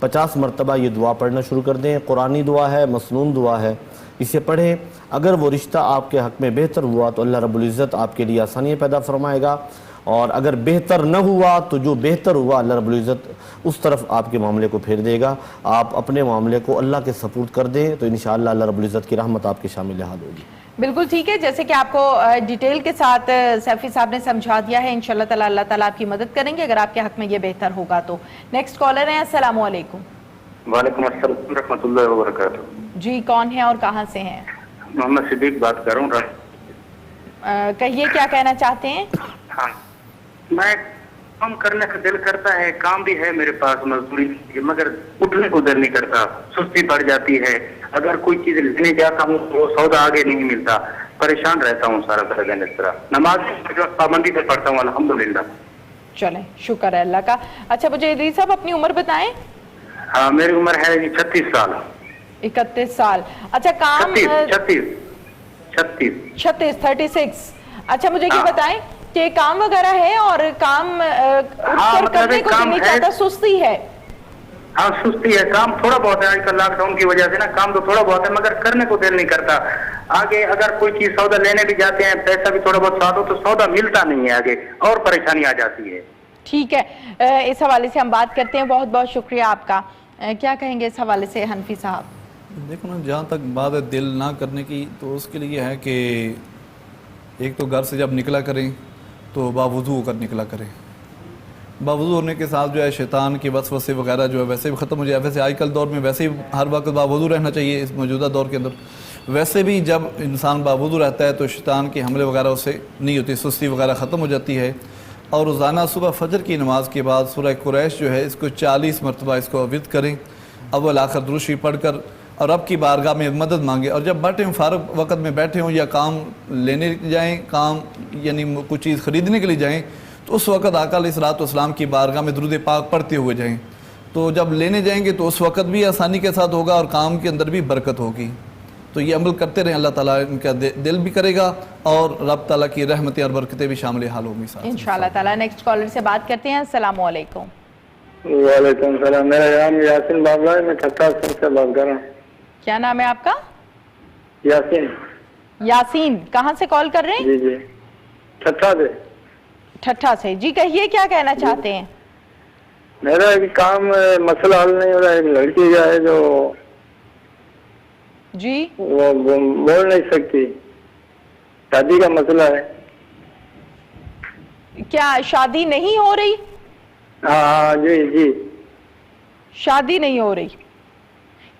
50 مرتبہ یہ دعا پڑھنا شروع کر دیں. قرآنی دعا ہے، مسنون دعا ہے، اسے پڑھیں. اگر وہ رشتہ آپ کے حق میں بہتر ہوا تو اللہ رب العزت آپ کے لیے آسانیاں پیدا فرمائے گا، اور اگر بہتر نہ ہوا تو جو بہتر ہوا اللہ رب العزت اس طرف آپ کے معاملے کو پھیر دے گا. آپ اپنے معاملے کو اللہ کے سپرد کر دیں تو انشاءاللہ اللہ رب العزت کی رحمت آپ کے شامل حال ہوگی. بالکل ٹھیک ہے، جیسے کہ آپ کو ڈیٹیل کے ساتھ سیفی صاحب نے سمجھا دیا ہے، انشاءاللہ تعالی اللہ تعالیٰ آپ کی مدد کریں گے اگر آپ کے حق میں یہ بہتر ہوگا تو. نیکسٹ کالر ہیں، السلام علیکم. وعلیکم السلام ورحمۃ اللہ وبرکاتہ. جی کون ہیں اور کہاں سے ہیں؟ محمد صدیق بات کر رہا ہوں. کہیے کیا کہنا چاہتے ہیں؟ ہاں، میں کام کرنے کا دل کرتا ہے، کام بھی ہے میرے پاس مزدوری کی، مگر اٹھنے کو دل نہیں کرتا، سستی پڑ جاتی ہے. اگر کوئی چیز لینے جاتا ہوں تو وہ سودا آگے نہیں ملتا، پریشان رہتا ہوں سارا دن. اس طرح نماز پابندی سے پڑھتا ہوں الحمدللہ. چلیں شکر ہے اللہ کا. اچھا مجھے ادریس صاحب اپنی عمر بتائیں. ہاں میری عمر ہے 36 سال. 31 سال. اچھا کام 36. اچھا مجھے یہ بتائیں کہ کام وغیرہ ہے اور کام کرنے کو نہیں چاہتا، سستی ہے؟ ہاں سستی ہے، کام تھوڑا بہت ہے. آج کل لاک ڈاؤن کی وجہ سے نا کام تو تھوڑا بہت ہے مگر کرنے کو دل نہیں کرتا. آگے اگر کوئی چیز سودا لینے بھی جاتے ہیں، پیسہ بھی تھوڑا بہت ساتھ ہو تو سودا ملتا نہیں ہے، آگے اور پریشانی آ جاتی ہے. ٹھیک ہے، اس حوالے سے ہم بات کرتے ہیں. بہت بہت شکریہ آپ کا. کیا کہیں گے اس حوالے سے حنفی صاحب؟ دیکھو نا، جہاں تک بات ہے دل نہ کرنے کی، تو اس کے لیے ہے کہ ایک تو گھر سے جب نکلا کریں تو باوضو ہو کر نکلا کریں. باوضو ہونے کے ساتھ جو ہے شیطان کے وسوسے وغیرہ جو ہے ویسے بھی ختم ہو جائے. ویسے آج کل دور میں ویسے ہی ہر وقت باوضو رہنا چاہیے اس موجودہ دور کے اندر. ویسے بھی جب انسان باوضو رہتا ہے تو شیطان کے حملے وغیرہ اسے نہیں ہوتی، سستی وغیرہ ختم ہو جاتی ہے. اور روزانہ صبح فجر کی نماز کے بعد سورہ قریش جو ہے اس کو 40 مرتبہ اس کو ورد کریں، اول آخر درود شریف پڑھ کر، اور رب کی بارگاہ میں مدد مانگیں. اور جب بیٹھے ہوں، فارغ وقت میں بیٹھے ہوں یا کام لینے جائیں، کام یعنی کوئی چیز خریدنے کے لیے جائیں، تو اس وقت آقا علیہ الصلوۃ والسلام کی بارگاہ میں درود پاک پڑھتے ہوئے جائیں. تو جب لینے جائیں گے تو اس وقت بھی آسانی کے ساتھ ہوگا اور کام کے اندر بھی برکت ہوگی. تو یہ عمل کرتے رہیں، اللہ تعالیٰ ان کا دل بھی کرے گا اور رب تعالیٰ کی رحمتیں اور برکتیں بھی شامل حال ہوں گی انشاءاللہ تعالیٰ. نیکسٹ کالر سے بات کرتے ہیں. السلام علیکم. وعلیکم السلام. میرا نام یاسین بابلا ہے، میں ٹھٹھا سے بات کر رہا ہوں. کیا نام ہے آپ کا؟ یاسین. یاسین کہاں سے کال کر رہے ہیں؟ جی ٹھٹھا سے. ٹھٹھا سے. جی کہیے کیا کہنا چاہتے ہیں؟ میرا ایک کام مسئلہ حل نہیں ہو رہا ہے. ایک لڑکی جو ہے جو جی وہ بول نہیں سکتی، شادی کا مسئلہ ہے. کیا شادی نہیں ہو رہی؟ ہاں جی شادی نہیں ہو رہی.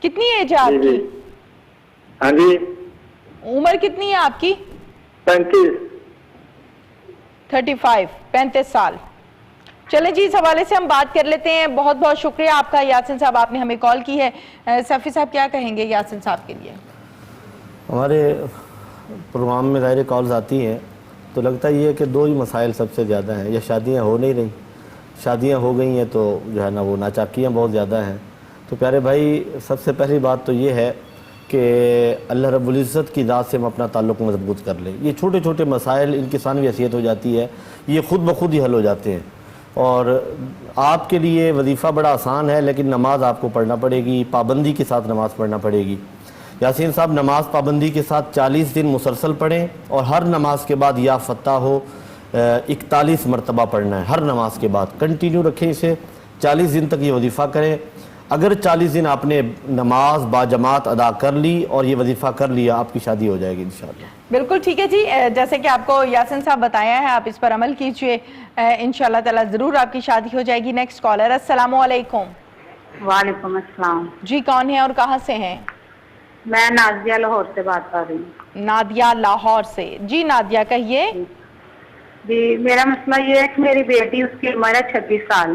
کتنی ایج ہے آپ کی؟ ہاں جی. عمر کتنی ہے آپ کی؟ 35 سال. چلیں جی اس حوالے سے ہم بات کر لیتے ہیں. بہت بہت شکریہ آپ کا یاسین صاحب، آپ نے ہمیں کال کی ہے. سیفی صاحب کیا کہیں گے یاسین صاحب کے لیے؟ ہمارے پروگرام میں ظاہر کالز آتی ہیں تو لگتا یہ ہے کہ دو ہی مسائل سب سے زیادہ ہیں. یا شادیاں ہو نہیں رہی، شادیاں ہو گئی ہیں تو جو ہے نا وہ ناچاکیاں بہت زیادہ ہیں. تو پیارے بھائی، سب سے پہلی بات تو یہ ہے کہ اللہ رب العزت کی ذات سے ہم اپنا تعلق مضبوط کر لیں. یہ چھوٹے چھوٹے مسائل، ان کی ثانوی حیثیت ہو جاتی ہے، یہ خود بخود ہی حل ہو جاتے ہیں. اور آپ کے لیے وظیفہ بڑا آسان ہے، لیکن نماز آپ کو پڑھنا پڑے گی، پابندی کے ساتھ نماز پڑھنا پڑے گی. یاسین صاحب نماز پابندی کے ساتھ 40 دن مسلسل پڑھیں، اور ہر نماز کے بعد یا فتح ہو 41 مرتبہ پڑھنا ہے. ہر نماز کے بعد کنٹینیو رکھیں اسے، 40 دن تک یہ وظیفہ کریں. اگر 40 دن آپ نے نماز با جماعت ادا کر لی اور یہ وظیفہ کر لیا، آپ کی شادی ہو جائے گی انشاءاللہ. بالکل ٹھیک ہے جی. جیسے کہ آپ کو یاسین صاحب بتایا ہے، آپ اس پر عمل کیجئے، انشاءاللہ تعالی ضرور آپ کی شادی ہو جائے گی. Next caller. السلام علیکم. وعلیکم السلام. جی کون ہیں اور کہاں سے ہیں؟ میں نادیہ لاہور سے بات کر رہی ہوں. نادیہ لاہور سے. جی نادیہ کہیے. جی میرا مسئلہ یہ ہے کہ میری بیٹی، اس کی عمر ہے 26 سال،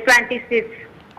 26।